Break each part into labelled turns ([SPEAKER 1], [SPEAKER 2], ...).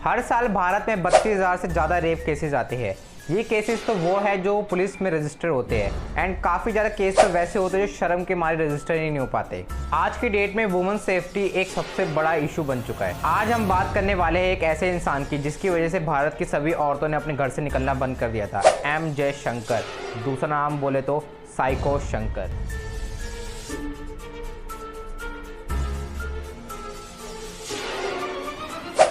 [SPEAKER 1] हर साल भारत में 32,000 से ज़्यादा रेप केसेस आते हैं। ये केसेस तो वो है जो पुलिस में रजिस्टर होते हैं एंड काफ़ी ज़्यादा केस तो वैसे होते हैं जो शर्म के मारे रजिस्टर ही नहीं हो पाते। आज की डेट में वुमेन सेफ्टी एक सबसे बड़ा इशू बन चुका है। आज हम बात करने वाले हैं एक ऐसे इंसान की जिसकी वजह से भारत की सभी औरतों ने अपने घर से निकलना बंद कर दिया था। एम जयशंकर, दूसरा नाम बोले तो साइको शंकर।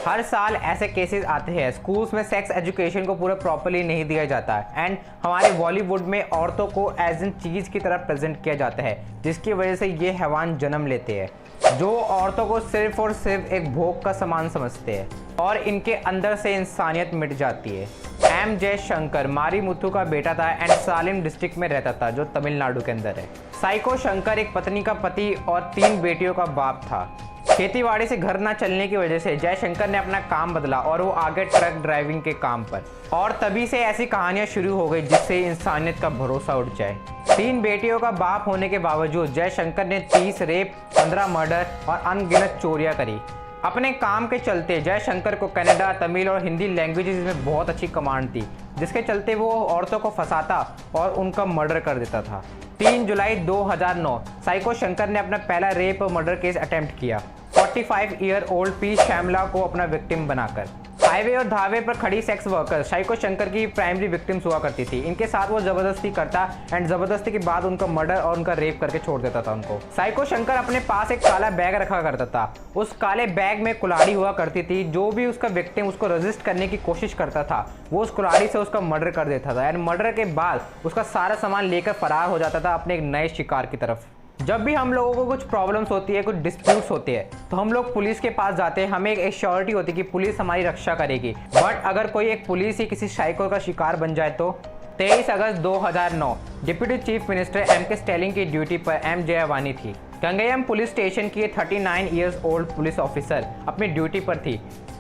[SPEAKER 1] हर साल ऐसे केसेस आते हैं। स्कूल्स में सेक्स एजुकेशन को पूरा प्रॉपर्ली नहीं दिया जाता एंड हमारे बॉलीवुड में औरतों को एज एन चीज़ की तरह प्रेजेंट किया जाता है, जिसकी वजह से ये हैवान जन्म लेते हैं जो औरतों को सिर्फ और सिर्फ एक भोग का सामान समझते हैं और इनके अंदर से इंसानियत मिट जाती है। एम जयशंकर मारीमुथु का बेटा था एंड सालेम डिस्ट्रिक्ट में रहता था जो तमिलनाडु के अंदर है। साइको शंकर एक पत्नी का पति और 3 बेटियों का बाप था। खेतीबाड़ी से घर ना चलने की वजह से जयशंकर ने अपना काम बदला और वो आगे ट्रक ड्राइविंग के काम पर, और तभी से ऐसी कहानियां शुरू हो गई जिससे इंसानियत का भरोसा उठ जाए। 3 बेटियों का बाप होने के बावजूद जयशंकर ने 30 रेप, 15 मर्डर और अनगिनत चोरियां करी। अपने काम के चलते जयशंकर को कन्नड़ा, तमिल और हिंदी लैंग्वेजेस में बहुत अच्छी कमांड थी, जिसके चलते वो औरतों को फंसाता और उनका मर्डर कर देता था। 3 जुलाई 2009 साइको शंकर ने अपना पहला रेप और मर्डर केस अटेम्प्ट किया 45 ईयर ओल्ड पी श्यामला को अपना विक्टिम बनाकर। हाईवे और धावे पर खड़ी सेक्स वर्कर साइको शंकर की प्राइमरी विक्टिम्स हुआ करती थी। इनके साथ वो जबरदस्ती करता एंड जबरदस्ती के बाद उनका मर्डर और उनका रेप करके छोड़ देता था उनको। साइको शंकर अपने पास एक काला बैग रखा करता था। उस काले बैग में कुल्हाड़ी हुआ करती थी। जो भी उसका विक्टिम उसको रेजिस्ट करने की कोशिश करता था वो उस कुल्हाड़ी से उसका मर्डर कर देता था एंड मर्डर के बाद उसका सारा सामान लेकर फरार हो जाता था अपने एक नए शिकार की तरफ। जब भी हम लोगों को कुछ प्रॉब्लम्स होती है, कुछ डिस्प्यूट्स होते हैं, तो हम लोग पुलिस के पास जाते हैं। हमें एक एश्योरिटी होती है कि पुलिस हमारी रक्षा करेगी। बट अगर कोई एक पुलिस ही किसी साइको का शिकार बन जाए तो 23 अगस्त 2009 deputy chief minister MK. Stalin की ड्यूटी पर एम जयावानी थी। गंगेयम पुलिस स्टेशन की 39 ईयर्स ओल्ड पुलिस ऑफिसर अपनी ड्यूटी पर थी।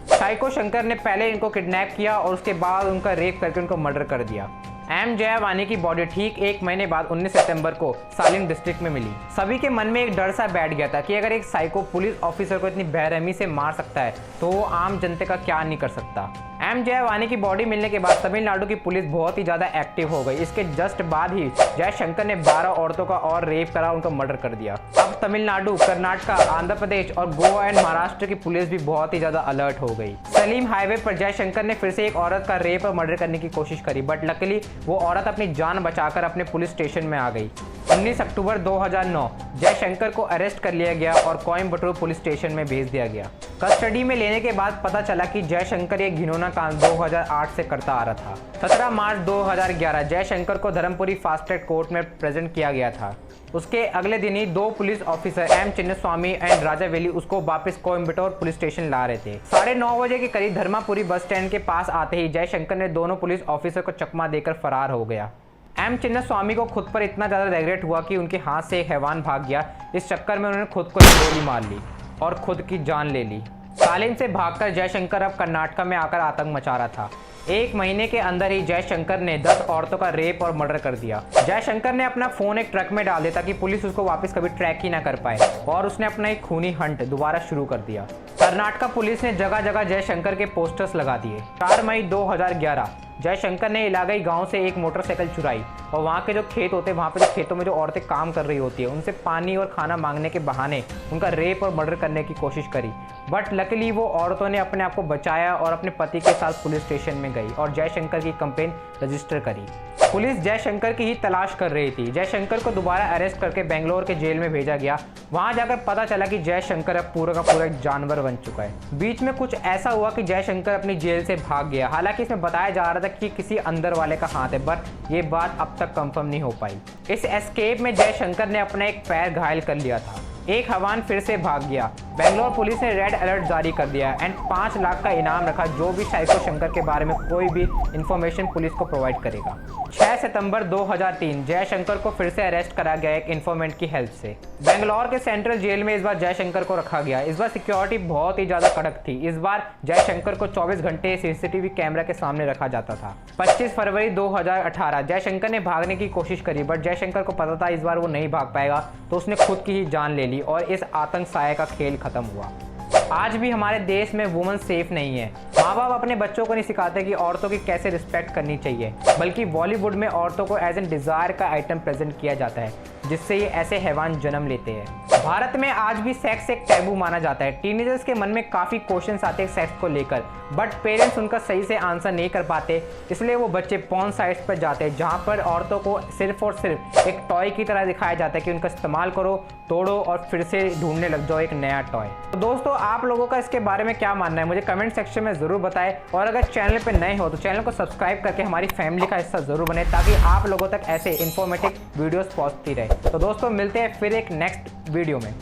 [SPEAKER 1] साइको शंकर ने पहले इनको किडनैप किया और उसके बाद उनका रेप करके उनको मर्डर कर दिया। एम जयावानी की बॉडी ठीक 1 महीने बाद 19 सितंबर को सालेम डिस्ट्रिक्ट में मिली। सभी के मन में एक डर सा बैठ गया था कि अगर एक साइको पुलिस ऑफिसर को इतनी बेरहमी से मार सकता है तो वो आम जनता का क्या नहीं कर सकता। एम जयावानी की बॉडी मिलने के बाद तमिलनाडु की पुलिस बहुत ही ज़्यादा एक्टिव हो गई। इसके जस्ट बाद ही जयशंकर ने 12 औरतों का और रेप करा, उनका मर्डर कर दिया। अब तमिलनाडु, कर्नाटका, आंध्र प्रदेश और गोवा एंड महाराष्ट्र की पुलिस भी बहुत ही ज़्यादा अलर्ट हो गई। सलीम हाईवे पर जयशंकर ने फिर से एक औरत का रेप और मर्डर करने की कोशिश करी, बट लकीली वो औरत अपनी जान बचाकर अपने पुलिस स्टेशन में आ गई। 19 अक्टूबर 2009 जयशंकर को अरेस्ट कर लिया गया और कोयम्बटूर पुलिस स्टेशन में भेज दिया गया। कस्टडी में लेने के बाद पता चला कि जयशंकर एक घिनौना काम 2008 से करता आ रहा था। 17 मार्च 2011 जयशंकर को धर्मपुरी फास्ट ट्रैक कोर्ट में प्रेजेंट किया गया था। उसके अगले दिन ही 2 police officer M Chinnaswamy and Rajaveli उसको वापस कोयम्बटूर पुलिस स्टेशन ला रहे थे। 9:30 बजे के करीब धर्मापुरी बस स्टैंड के पास आते ही जयशंकर ने दोनों पुलिस ऑफिसर को चकमा देकर फरार हो गया। एम चिन्नस्वामी को खुद पर इतना ज़्यादा रिग्रेट हुआ कि उनके हाथ से एक हैवान भाग गया। इस चक्कर में उन्होंने खुद को गोली मार ली और खुद की जान ले ली। सालेम से भागकर जयशंकर अब कर्नाटका में आकर आतंक मचा रहा था। 1 महीने के अंदर ही जयशंकर ने 10 औरतों का रेप और मर्डर कर दिया। जयशंकर ने अपना फोन एक ट्रक में डाल दिया ताकि पुलिस उसको वापस कभी ट्रैक ही ना कर पाए और उसने अपना एक खूनी हंट दोबारा शुरू कर दिया। कर्नाटका पुलिस ने जगह जगह जयशंकर के पोस्टर्स लगा दिए। 4 मई 2011 जयशंकर ने इलाकाई गांव से एक मोटरसाइकिल चुराई और वहाँ के जो खेत होते हैं, वहाँ पे जो खेतों में जो औरतें काम कर रही होती है, उनसे पानी और खाना मांगने के बहाने उनका रेप और मर्डर करने की कोशिश करी। बट लकीली वो औरतों ने अपने आप को बचाया और अपने पति के साथ पुलिस स्टेशन में गई और जयशंकर की कंप्लेंट रजिस्टर करी। पुलिस जयशंकर की ही तलाश कर रही थी। जयशंकर को दोबारा अरेस्ट करके बेंगलोर के जेल में भेजा गया। वहां जाकर पता चला कि जयशंकर अब पूरा का पूरा एक जानवर बन चुका है। बीच में कुछ ऐसा हुआ कि जयशंकर अपनी जेल से भाग गया। हालांकि इसमें बताया जा रहा था कि किसी अंदर वाले का हाथ है, बट ये बात अब तक कंफर्म नहीं हो पाई। इस एस्केप में जयशंकर ने अपना एक पैर घायल कर लिया था। एक हवान फिर से भाग गया। बेंगलोर पुलिस ने रेड अलर्ट जारी कर दिया एंड 5 लाख का इनाम रखा जो भी साइको शंकर के बारे में कोई भी इंफॉर्मेशन पुलिस को प्रोवाइड करेगा। 6 सितंबर 2003 जयशंकर को फिर से अरेस्ट करा गया एक इन्फॉर्मेंट की हेल्प से। बेंगलोर के सेंट्रल जेल में इस बार जयशंकर को रखा गया। इस बार सिक्योरिटी बहुत ही ज़्यादा कड़क थी। इस बार जयशंकर को 24 घंटे सीसीटीवी कैमरा के सामने रखा जाता था। 25 फरवरी 2018 जयशंकर ने भागने की कोशिश करी, बट जयशंकर को पता था इस बार वो नहीं भाग पाएगा, तो उसने खुद की ही जान ले ली और इस आतंक साया का खेल खत्म हुआ। आज भी हमारे देश में वुमेन सेफ नहीं है। माँ बाप अपने बच्चों को नहीं सिखाते कि औरतों की कैसे रिस्पेक्ट करनी चाहिए, बल्कि बॉलीवुड में औरतों को एज एन डिज़ायर का आइटम प्रेजेंट किया जाता है, जिससे ये ऐसे हैवान जन्म लेते हैं। भारत में आज भी सेक्स एक टैबू माना जाता है। टीनेजर्स के मन में काफ़ी क्वेश्चंस आते हैं सेक्स को लेकर, बट पेरेंट्स उनका सही से आंसर नहीं कर पाते, इसलिए वो बच्चे पॉर्न साइट्स पर जाते हैं, जहाँ पर औरतों को सिर्फ और सिर्फ एक टॉय की तरह दिखाया जाता है कि उनका इस्तेमाल करो, तोड़ो और फिर से ढूंढने लग जाओ एक नया टॉय। तो दोस्तों, आप लोगों का इसके बारे में क्या मानना है, मुझे कमेंट सेक्शन में ज़रूर बताएं, और अगर चैनल पर नए हो तो चैनल को सब्सक्राइब करके हमारी फैमिली का हिस्सा ज़रूर बने, ताकि आप लोगों तक ऐसे इन्फॉर्मेटिव वीडियोज़ पहुँचती रहे। तो दोस्तों, मिलते हैं फिर एक नेक्स्ट वीडियो में।